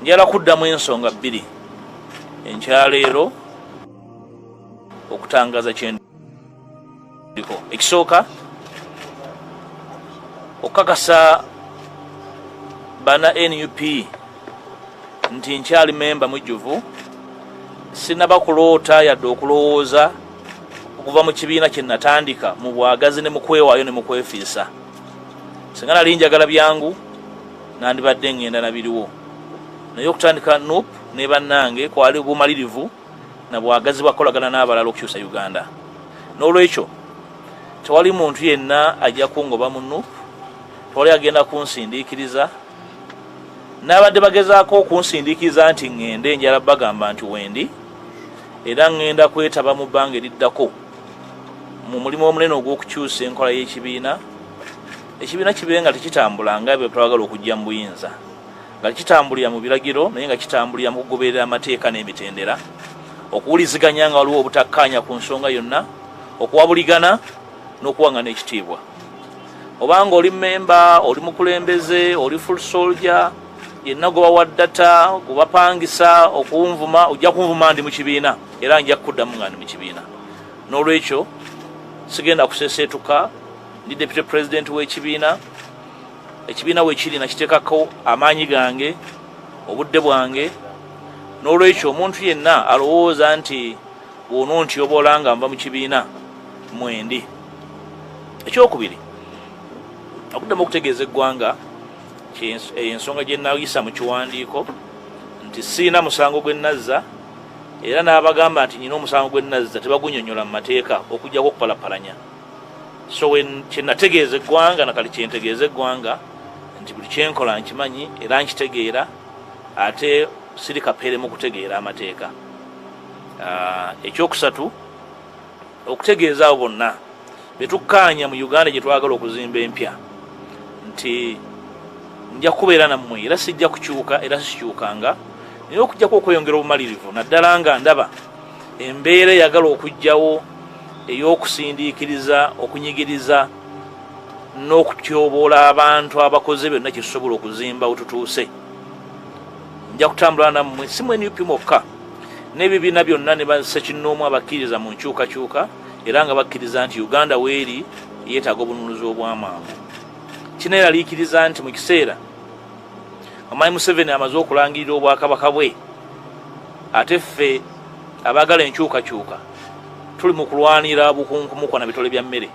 njala kuddamu ensonga bbiri enkyaleero okutangaza kyendiko. Ekisooka okukakasa bana NUP nti nkyali memba mujjuvu, sinaba kuloota yadde okulowooza okuva mu kibiina Kyenatandika mu bwagazi ne mu kwewaayo ne mu kwefiisa. Singa nali njagala byangu nandibadde ngenda nabiriwo, naye okutandika NUP ne bannange kwali bumalirivu na bwagazi bwakolagana n'abalala okukyusa Uganda. N'olwekyo tewali muntu yenna ajja kungoba mu NUP, tewali agenda kunsindiikiriza. N'abadde bagezaako okunsindiikiriza nti ngende, njala bagamba nti wendi, era ngenda kwetaba mu bbanga eriddako mu mulimu omunene ogw'okukyusa enkola y'ekibiina. Ekibiina kibe nga tekitambula nga bwe twagala okujja mu buyinza, nga kitambulira mu biragiro naye nga kitambulira mu kugoberera amateeka n'emitendera, okuwuliziganya nga waliwo obutakkaanya ku nsonga yonna, okuwabuligana n'okuwangana ekitiibwa. Obanga oli memba, oli mukulembeze, oli full soldier, yenna gwe bawa ddata, gwe bapangisa okunvuma, ojja kunvuma ndi mu kibiina era nja kuddamu nga ndi mu kibiina. N'olwekyo sigenda kuseeseetuka, ndi deputy president w'ekibiina. Ekibiina weekiri nakiteekako amaanyi gange, obudde bwange. N'olwekyo omuntu yenna alowooza nti bw'onontyobola nga nva mu kibiina mwendi. Ekyokubiri, okuddamu okutegeeza eggwanga ensonga gye nayisa mu kiwandiiko nti siina musango gwe nazza, era n'abagamba nti nyina omusango gwe nazza tebagunnyonnyola mu mateeka okuggyako okupalapalanya. So kye nategeeza eggwanga nakali kye ntegeeza eggwanga nti buli kyenkola nkimanyi era nkitegeera, ate siri kapeere mu kutegeera amateeka. Ekyokusatu, okutegeeza abo bonna betukkaanya mu Uganda gye twagala okuzimba empya nti nja kubeera nammwe era sijja kukyuka era sikyukanga, naye okujjako okweyongera obumalirivu, naddala nga ndaba embeera eyagala okujjawo ey'okusindiikiriza, okunyigiriza n'okutyoboola abantu abakoze byonna kye tusobola okuzimba wetutuuse. Nja kutambula nammwe, si mu NUP mokka, n'ebibiina byonna ne bassekinnoomu abakkiriza mu nkyukakyuka era nga bakkiriza nti Uganda weeri yeetaaga obununuzi obw'amangu. Kineeraliikiriza nti mu kiseera Omwami Museveni amaze okulangirira obwakabaka bwe, ate ffe abaagala enkyukakyuka tuli mu kulwanira bukunkumuko na bitole bya mmere.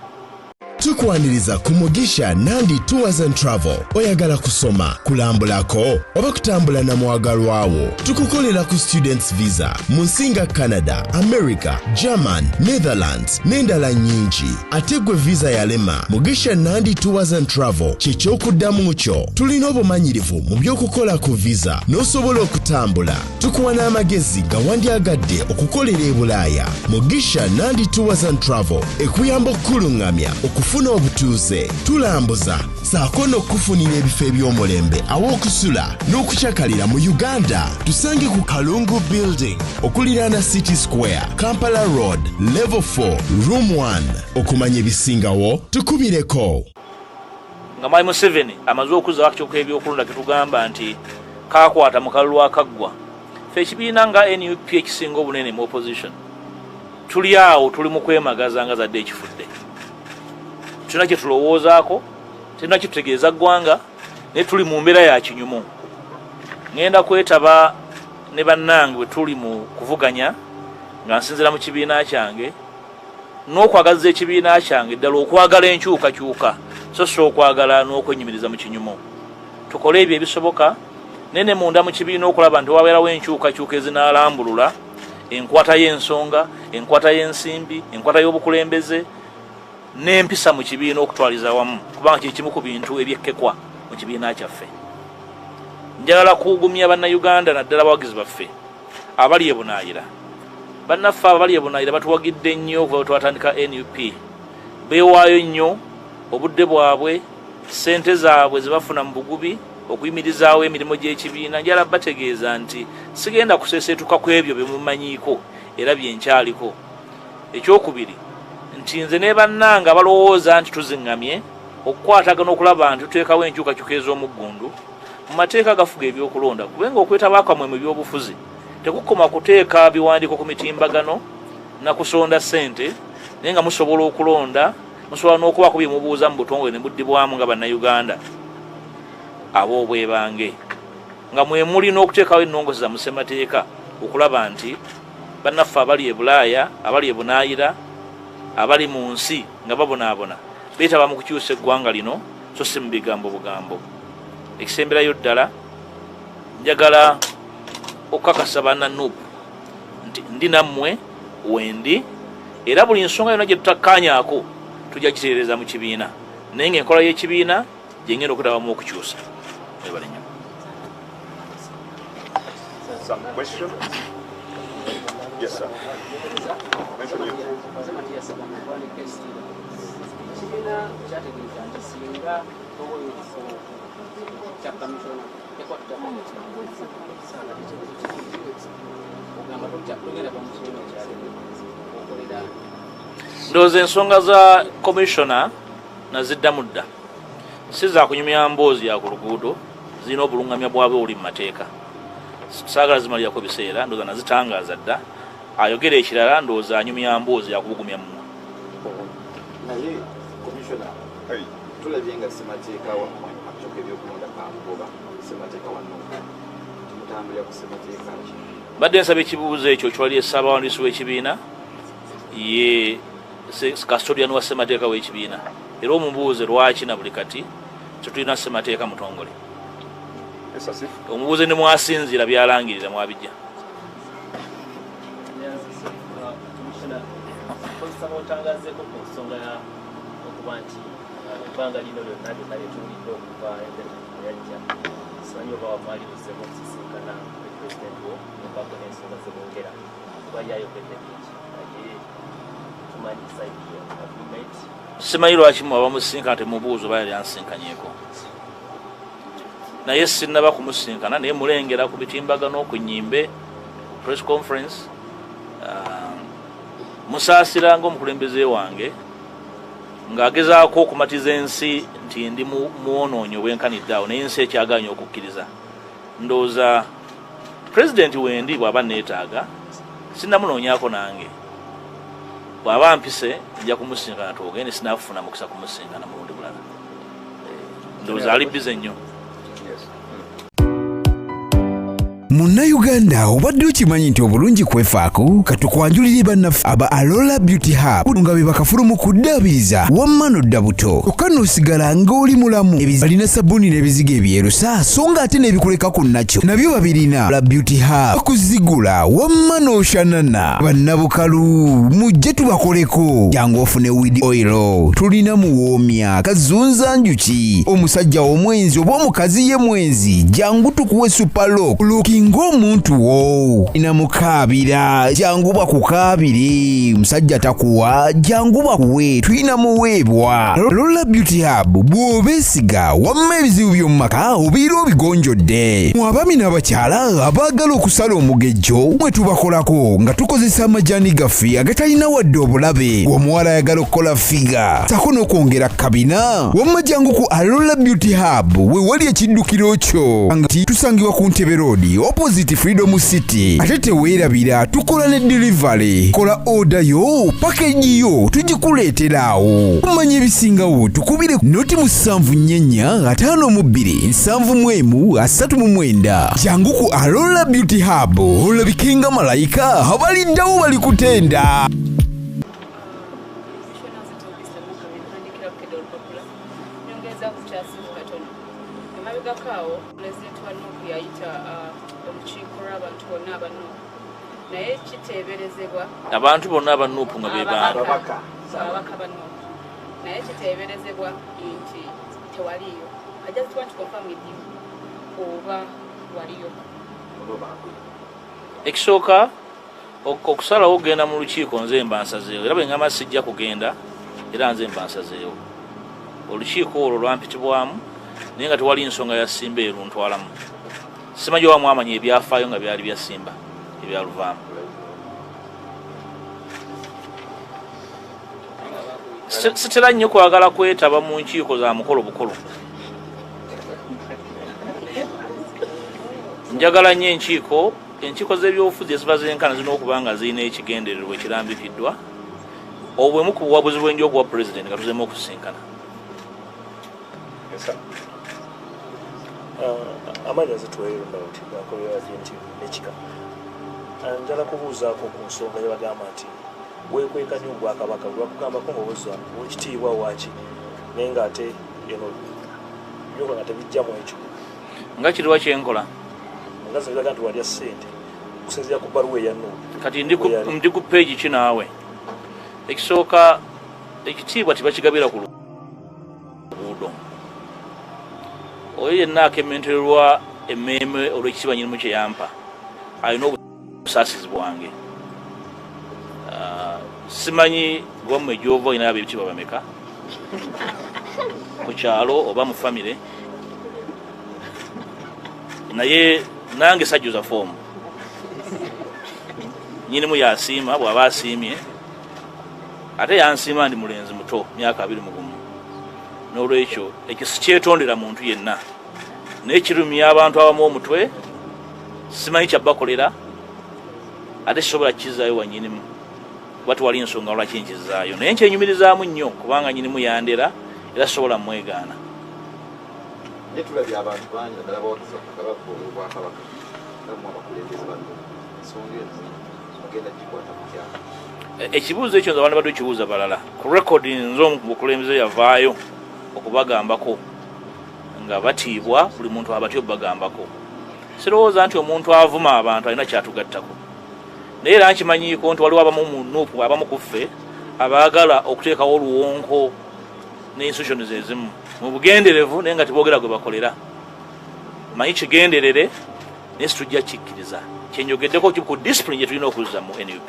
Tukwaniriza ku Mugisha Nandi Tours and Travel. Oyagala kusoma, kulambulako oba kutambula na mwagalwawo, tukukolera ku students visa mu nsinga Canada, America, German, Netherlands n'endala nnyingi. Ate gwe visa yalema, Mugisha Nandi Tours and Travel ky'ekyokuddamu kyo. Tulina obumanyirivu mu by'okukola ku visa n'osobola okutambula. Tukuwa n'amagezi ga wandyagadde okukolera e Bulaaya. Mugisha Nandi Tours and Travel ekuyamba okkulungamya okufuna obutuuze, tulambuza saako n'okufunira ebifo eby'omulembe aw'okusula n'okukyakalira mu Uganda. Tusange ku Kalungu Building okuliraana City Square, Kampala Road, Level 4, Room 1. Okumanya ebisingawo tukubireko. Nga Mwami Museveni amaze okuzza wakikyuka ebyokulonda ketugamba nti kaakwata mu kalulu akaggwa, ffe ekibiina nga NUP ekisinga obunene mu opposition tuli awo, tuli mu kwemagaza nga zadde ekifudde. Tulina kye tulowoozaako, tulina kye tutegeeza ggwanga, naye tuli mu mbeera ya kinyumu. Ngenda kwetaba ne bannange bwe tuli mu kuvuganya nga nsinzira mu kibiina kyange n'okwagaza ekibiina kyange ddala okwagala enkyukakyuka so si okwagala n'okwenyumiriza mu kinyumu. Tukole ebyo ebisoboka nene munda mu kibiina okulaba nti wabeerawo enkyukakyuka ezinaalambulula enkwata y'ensonga, enkwata y'ensimbi, enkwata y'obukulembeze n'empisa mu kibiina okutwaliza wamu, kubanga kye kimu ku bintu ebyekkekwa mu kibiina kyaffe. Njagala kuwugumya bannayuganda naddala abawagizi baffe abali ebunaayira. Bannaffe abali ebunaayira batuwagidde nnyo okuva bwe twatandika NUP. Beewaayo nnyo obudde bwabwe, ssente zaabwe ze bafuna mu bugubi okuyimirizaawo emirimu gy'ekibiina. Njala bategeeza nti sigenda kuseeseetuka ku ebyo bye mumanyiiko era bye nkyaliko. Ekyokubiri nti nze ne bannanga abalowooza nti tuziŋŋamye okukwatagana okulaba nti tuteekawo enkyukakyuka ez'omuggundu mu mateeka agafuga ebyokulonda kubenga okwetaba kwamwe mu byobufuzi tekukoma kuteeka biwandiiko ku mitimbagano na kusonda ssente naye nga musobola okulonda musobola n'okubaako bye mubuuza mu butongole ne buddibwamu nga bannayuganda ab'obwebange nga mwe mulina okuteekawo ennongozi za musemateeka okulaba nti bannaffe abali e bulaaya abali e bunaayira abali mu nsi nga babonaabona beetaba mu kukyusa eggwanga lino so si mu bigambo bugambo. Ekisemberayo ddala njagala okukakasa bannanuupu nti ndi nammwe wendi era buli nsonga yonna gye tutakkaanyaako tujja gitereereza mu kibiina naye ng'enkola y'ekibiina gye ngenda okutabamu okukyusa. Ebale nnyo. Some question? Yes, sir. Ndowooza ensonga za komishona naziddamu dda si za kunyumya mboozi ya ku luguudo zirina obulungamya bwabwe buli mu mateeka saagala zimalirako biseera ndowooza nazitangaaza dda ayogera ekirala ndowooza anyumya mboozi ya kubugumya mmwe. Naye komishona tulabye nga ssemateeka wammwe akucoka ebyokulonda kangoba ssemateeka wannuka timutambulira ku ssemateeka ki? Badde nsaba ekibuuzo ekyo kyali essaabawandiisi w'ekibiina ye custodian wa ssemateeka w'ekibiina era omubuuze lwaki na buli kati tetulina ssemateeka mutongole. Omubuuze ne mwasinziira byalangirira mwabijja. Otangazeeko ku nsonga okuba nti ebbanga lino lyonna lyonna lyetulidde okuva yajja simanyi oba wamwalirizeemu okusisinkana pulezidenti wo nobaako n'ensonga zebongera twali ayogedde bingi naye tumanyi saidi ya gavumenti. Simanyi lwaki mwaba musisinkana temubuuza oba yali ansinkanyeeko naye sinnaba kumusinkana naye mulengera ku bitimbagano ku nnyimbe press conference musaasira ng'omukulembeze wange ng'agezaako okumatiza ensi nti ndi muwonoonyi obwenkanidde awo naye ensi ekyaganya okukkiriza. Ndowooza pulezidenti wendi bw'aba neetaaga sinnamunoonyaako nange bw'aba mpise nja kumusinkana twogende sinaafuna mukisa kumusinkana mulundi bulala. Ndowooza ali bize nnyo. Munnayuganda obadde okimanyi nti obulungi kwefaako katukwanjulire bannaffe aba Alola Beauty Hub nga be bakafulumu kuddaabiriza wamma n'odda buto kyokka n'osigala ng'oli mulamu. Balina sabbuuni n'ebizigo ebyerusa so ng'ate n'ebikuleka ku nakyo nabyo babirina. Alola Beauty Hub bakuzigula wamma n'oshanana. Bannabukalu mujje tubakoleko jangu ofune weed oil tulina muwoomya kazunza njuki omusajja omwenzi oba omukazi ye mwenzi jangu tukuwe supalook ng'omuntu wo inamukaabira jangu bakukaabire musajja takuwa jangu bakuwe tulina muweebwa. Alola Beauty Hub bw'obeesiga wamma ebizibu by'omu maka obiira obigonjodde. Mu abaami n'abakyala abaagala okusala omugejjo mwe tubakolako nga tukozesa amajaani gaffe agatalina wadde obulabe. Omuwala ayagala okukola figa sako n'okwongera kabina wamma jangu ku Alola Beauty Hub we wali ekiddukiro kyo nga tusangibwa ku Ntebe Road opposite Freedom City. Ate teweerabira tukola ne delivery. Kola order yo package yo tugikuleeterawo. Omanya ebisingawo tukubire noti 7492731 jangu ku Alola Beauty Hub olabikenga malayika abaliddawo bali kutenda. Abantu bonna abanuupu nga be baana ababaka bannuupu naye kiteeberezebwa nti tewaliyo. I just want to confirm with you oba waliyo. Ekisooka okusalawo okugenda mu lukiiko nze mba nsazeewo era bwe ngamba sijja kugenda era nze mba nsazeewo. Olukiiko olwo lwampitibwamu naye nga tewali nsonga ya Simba eruntwalamu. Simanyi oba mwamanya ebyafaayo nga byali bya Simba ebyaluvaamu. Sitera nnyo kwagala kwetaba mu nkiiko za mukolo bukulu njagala nnyo enkiiko z'ebyobufuzi eziba zenkana zirina okuba nga zirina ekigendererwa ekirambikiddwa obwemu ku buwabuzi bwenji okuwa pulezidenti nga tuzeemu okusinkana. Amanya zitweyo nti bakolera nti nekika njala kubuuzaako ku nsonga yabagamba nti weekwekanya obwakabaka lwakugambako ngaobuza wekitiibwa waaki naye ng'ate eno byoka nga tebijjamu ekyo nga kiriwa kyenkola nga ziraga nti walya ssente okusinziira ku bbaluwa eyanno kati ndi ku peegi ki naawe ekisooka ekitiibwa tibakigabira ku luguudo oyo yenna akementererwa emmeeme olw'ekitiibwa nyinimu kye yampa alina obusaasizi bwange. Simanyi gwammwe gy'ova olina ab'ebitiibwa bameka ku kyalo oba mu famire, naye nange sajjuza foomu nyinimu yasiima bw'aba asiimye ate yansiima ndi mulenzi muto myaka 21 n'olwekyo ekyo sikyetondera muntu yenna naye kirumya abantu abamu omutwe simanyi kyabbakolera ate kisobola kukizaayo wa nyinimu kuba tewali nsonga lwaki nkizaayo naye nkyenyumirizaamu nnyo kubanga nyinimu yandera era sisobola mmwegaana. Tulabye abantu bangi naddala bawakisa Kabaka obwakabaka namu abakulembeze bano ensonga ezo bagenda gikwata mu kyalo. Ekibuuzo ekyo nze abantu badde kibuuza balala ku rekodi nze omukulembeze yavaayo okubagambako nga batiibwa buli muntu abatyo bagambako. Sirowooza nti omuntu avuma abantu alina kyatugattako naye era nkimanyiiko nti waliwo abamu mu nuupu abamu ku ffe abaagala okuteekawo oluwonko n'institutions ezimu mu bugenderevu naye nga teboogera gwe bakolera. Manyi kigenderere naye situjja kikkiriza kyenjogeddeko ku discipline gye tulina okuzza mu NUP.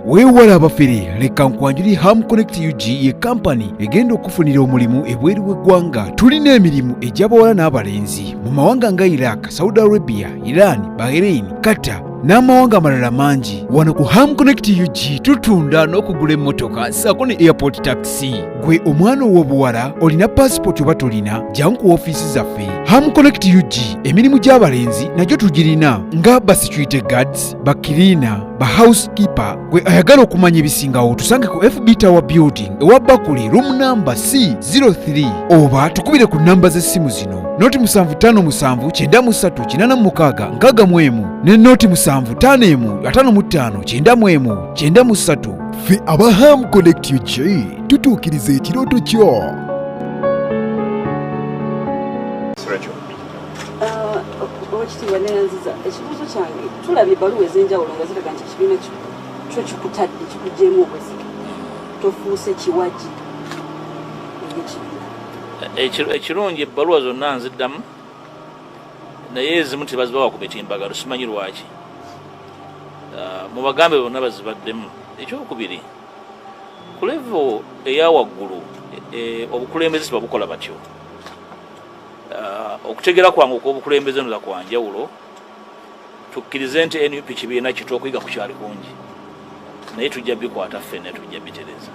weewala abafere leka nkwanjuli Ham Connect UG ye kampani egenda okufunira omulimu ebweru w'eggwanga. Tulina emirimu egy'abawala n'abalenzi mu mawanga nga Iraq, Saudi Arabia, Iran, Bahrain, Qatar n'amawanga amalala mangi. Wano ku Ham Connect UG tutunda n'okugula emmotoka ssaako ne airport taxi. Gwe omwana ow'obuwala olina passport oba tolina, jangu ku ofiisi zaffe. Ham Connect UG emirimu gy'abalenzi nagyo tugirina nga ba security guards, ba cleaner, ba housekeeper. Gwe ayagala okumanya ebisingawo tusange ku FB Tower Building ewa Bakuli room number C03 oba tukubire ku namba z'essimu zino noti 75573936 ne noti 7551559193. Ffe aba Ham Connect UG tutuukiriza ekirooto kyo. Oweekitiibwa Neyanziza, ekibuuzo kyange tulabye ebbaluwa ez'enjawulo nga ziraga nti ekibiina kyo kikutadde kikuggyeemu obwesige tofuuse kiwagi ekibiina. Ekirungi ebbaluwa zonna nziddamu naye ezimu tebazibawa ku mitimbagalo simanyi lwaki. Mu bagambe bonna bazibaddemu. Ekyokubiri ku level eya waggulu obukulembeze sibabukola batyo. Okutegera kwange okw'obukulembeze nza kwa njawulo tukkirize nti NUP kibiina kitu okuyiga ku kyali kungi naye tujja bikwata ffenna tujja bitereza.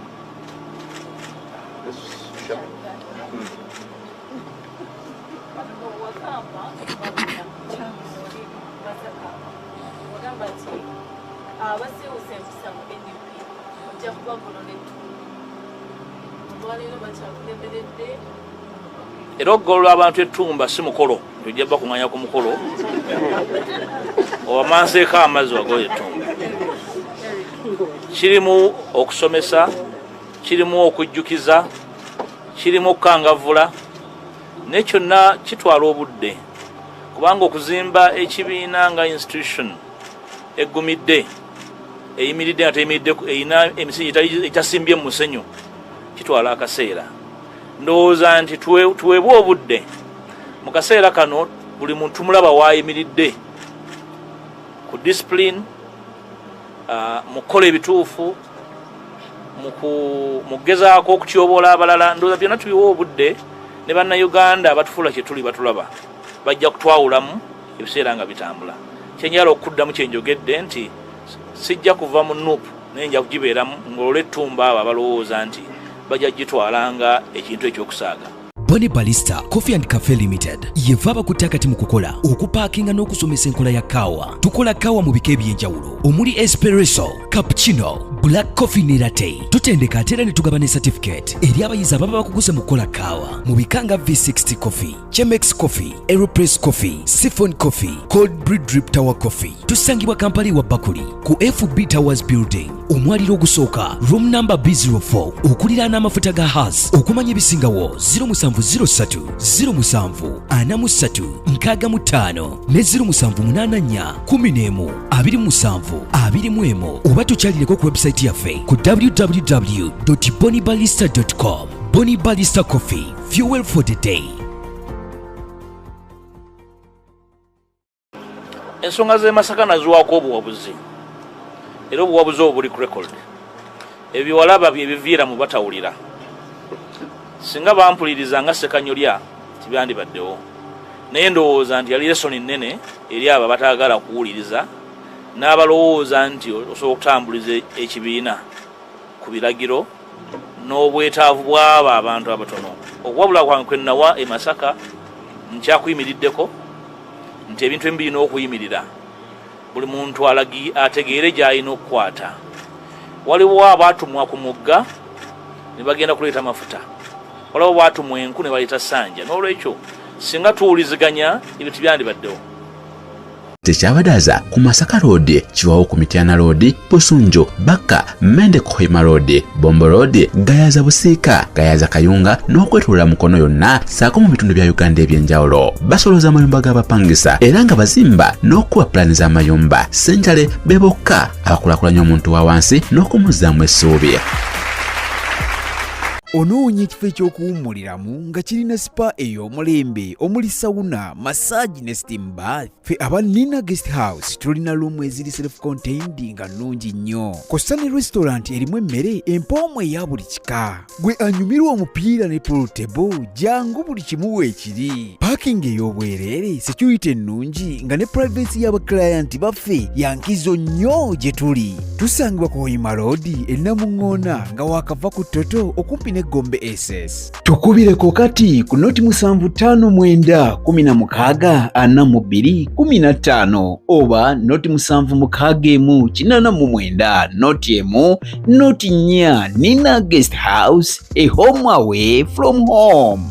Era okugolola abantu ettumba si mukolo tujja bakuŋŋanya ku mukolo oba manseeko amazzi wagola ettumba. Kirimu okusomesa, kirimu okujjukiza, kirimu okukangavvula naye kyonna kitwala obudde kubanga okuzimba ekibiina nga institution eggumidde eyimiridde nga teyimiridde erina emisingi etasimbye mu musenyu kitwala akaseera. Ndowooza nti tuweebwe obudde mu kaseera kano buli muntu tumulaba waayimiridde ku discipline mu kukola ebituufu mu kugezaako okutyoboola abalala. Ndowooza byonna tubiwa obudde ne bannayuganda abatufuula kye tuli batulaba bajja kutwawulamu ebiseera nga bitambula. Kyenjala okuddamu kyenjogedde nti sijja kuva mu NUP naye nja kugibeeramu ng'olwo ettumba abo abalowooza nti bajja gitwalanga ekintu ekyokusaaga. Boni Balista Coffee and Cafe Limited yevaba kutakati mu kukola okupaakinga n'okusomesa enkola ya kaawa. Tukola kaawa mu bika eby'enjawulo omuli espresso, cappuccino, black coffee ne latte. Tutendeka ate era ne tugaba ne certificate eri abayizi ababa bakuguze mu kukola kaawa mu bikanga V60 Coffee, Chemex Coffee, Aeropress Coffee, Siphon Coffee, Cold Brew Drip Tower Coffee. Tusangibwa Kampala wa Bakuli ku FB Towers Building omwaliro ogusooka room number B04 okuliraana amafuta ga Haas. Okumanya ebisingawo 0703 07 43 65 ne 0784 11 27 21 oba tukyalireko ku website yaffe ku www.bonibalista.com. Boni Balista Coffee, fuel for the day. Ensonga z'e Masaka naziwaako obuwabuzi era obuwabuzi obwo buli ku record. Ebyo walaba bye biviira mu batawulira. Singa bampuliriza nga Ssekanyolya tibyandibaddewo. Naye ndowooza nti yali lesoni nnene eri abo bataagala kuwuliriza n'abalowooza nti osobola okutambuliza ekibiina ku biragiro n'obwetaavu bw'abo abantu abatono. Okuwabula kwange kwe nawa e Masaka nkyakuyimiriddeko nti ebintu ebimu birina okuyimirira. Buli muntu ategeere gy'alina okukwata. Waliwo abaatumwa ku mugga ne bagenda kuleeta mafuta. Waliwo baatumwa enku ne baleeta ssanja. N'olwekyo singa tuwuliziganya ebintu byandibaddewo. Tekyabadaza ku Masaka Road, Chiwawo ku Mityana Road, Busunjo, Baka, Mende Kohima Road, Bombo Road, Gayaza Busiika, Gayaza Kayunga n'okwetulula Mukono yonna saako mu bitundu bya Uganda eby'enjawulo. Basoloza amayumba g'abapangisa era nga bazimba n'okuwa pulaani z'amayumba. Ssentale be bokka abakulaakulanya omuntu wa wansi n'okumuzzaamu essuubi. Onoonya ekifo eky'okuwummuliramu nga kirina spa ey'omulembe omuli sawuna, massage ne steam bath. Ffe aba Nina Guest House tulina luumu eziri self-contained nga nnungi nnyo. Kosta ne restaurant erimu emmere empoomu eya buli kika. Gwe anyumirwa omupiira ne pool table jangu buli kimu weekiri. Parking ey'obwereere, security ennungi nga ne privacy y'abaclient baffe yankizo nnyo gye tuli. Tusangibwa ku Hoima Road e Namuŋŋoona nga waakava ku Toto okumpi ne Gombe SS. Tukubireko kati ku noti 75464215 oba noti 761489 noti emu noti 4. Nina Guest House, a home away from home.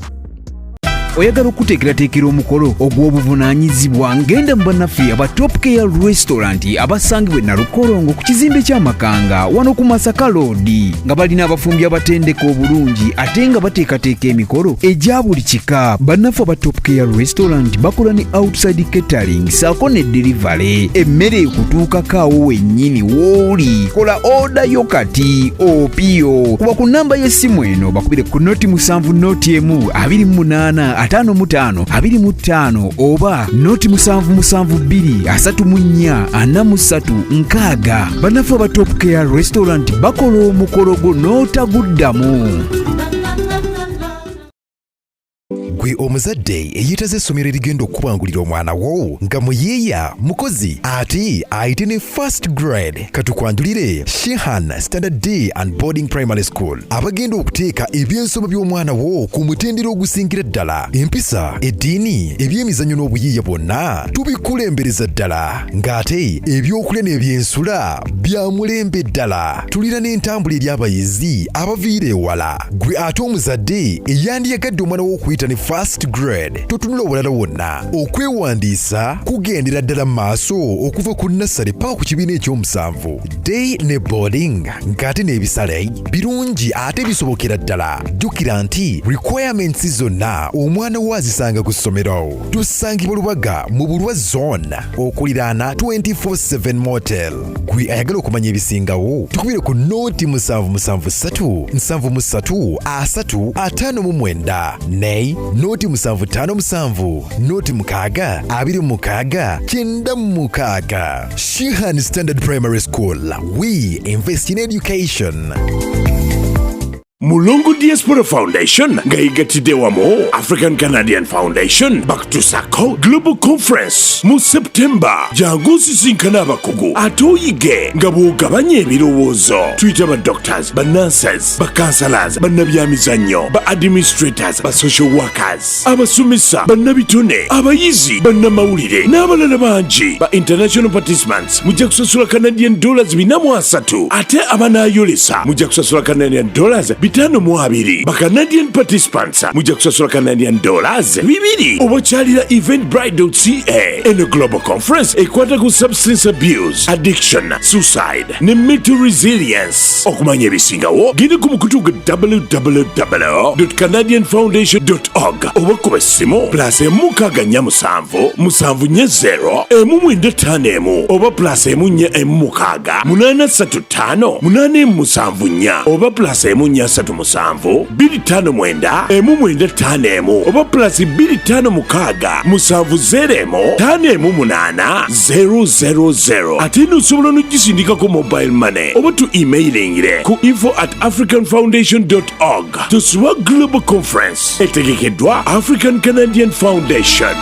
Oyagala okuteekerateekera omukolo ogw'obuvunaanyizibwa ngenda mu bannaffe aba Top Care Restaurant abasangibwa e Nalukolongo ku kizimbe ky'Amakanga wano ku Masaka Road nga balina abafumbi abatendeka obulungi ate nga bateekateeka emikolo egya buli kika. Bannaffe aba Top Care Restaurant bakola ne outside catering saako ne delivery. Emmere ekutuukako awo wennyini w'oli. Kola order yo kati opiyo. Kuba ku nnamba y'essimu eno bakubire ku noti 7 noti emu 28 55 25 oba noti 772443 bannaffe aba Top Care Restaurant bakola omukolo gwo n'otaguddamu. Gwe omuzadde eyitaze essomero erigenda okubangulira omwana wo nga muyiiya mukozi ate ayite ne first grade katukwanjulire Shehan Standard Day and Boarding Primary School abagenda okuteeka ebyensoma by'omwana wo ku mutendera ogusingira ddala. Empisa, eddiini, ebyemizannyo n'obuyiiya bwonna tubikulembereza ddala ng'ate ebyokulya n'ebyensula bya mulembe ddala. Tulira n'entambula eri abayizi abaviira ewala. Gwe ate omuzadde eyandiyagadde omwana wo okuyita ne first grade totunula obulala wonna. Okwewandiisa kugendera ddala maaso okuva ku nursery paka ku kibiina eky'omusanvu. Day ne boarding ng'ate n'ebisale birungi ate bisobokera ddala. Jjukira nti requirements zonna omwana wo azisanga ku ssomero. Tusangibwa Lubaga mu Bulwa Zone okuliraana 24/7 motel. Gwe ayagala okumanya ebisingawo tukubire ku noti 773 73 359 ne noti 757 noti 6 26 96. Shehan Standard Primary School. We invest in education. Mulungu Diaspora Foundation nga yegatidde wamu African Canadian Foundation Back to Sako Global Conference mu September. Jangu nsisinkana abakugu ate oyige nga bw'ogabanya ebirowoozo. Tuyita ba doctors, ba nurses, ba counselors, bannabyamizannyo, ba administrators, ba social workers, abasomesa, bannabitone, abayizi, bannamawulire n'abalala bangi. Ba international participants mujja kusasula Canadian dollars 430 ate abanaayolesa mujja kusasula Canadian dollars 520. Ba Canadian participants mujja kusasula Canadian dollars 200. Obakyalira eventbrite.ca. Eno global conference ekwata ku substance abuse, addiction, suicide ne mental resilience. Okumanya ebisingawo genda ku mukutu gwa www.canadianfoundation.org oba kuba essimu +167 740 195 oba +146 835 874 oba +137 259 195 oba +256 705 518 ate n'osobola n'ogisindikako mobile money oba tu emailing ku info@africanfoundation.org. Tuswa Global Conference etegekeddwa African Canadian Foundation.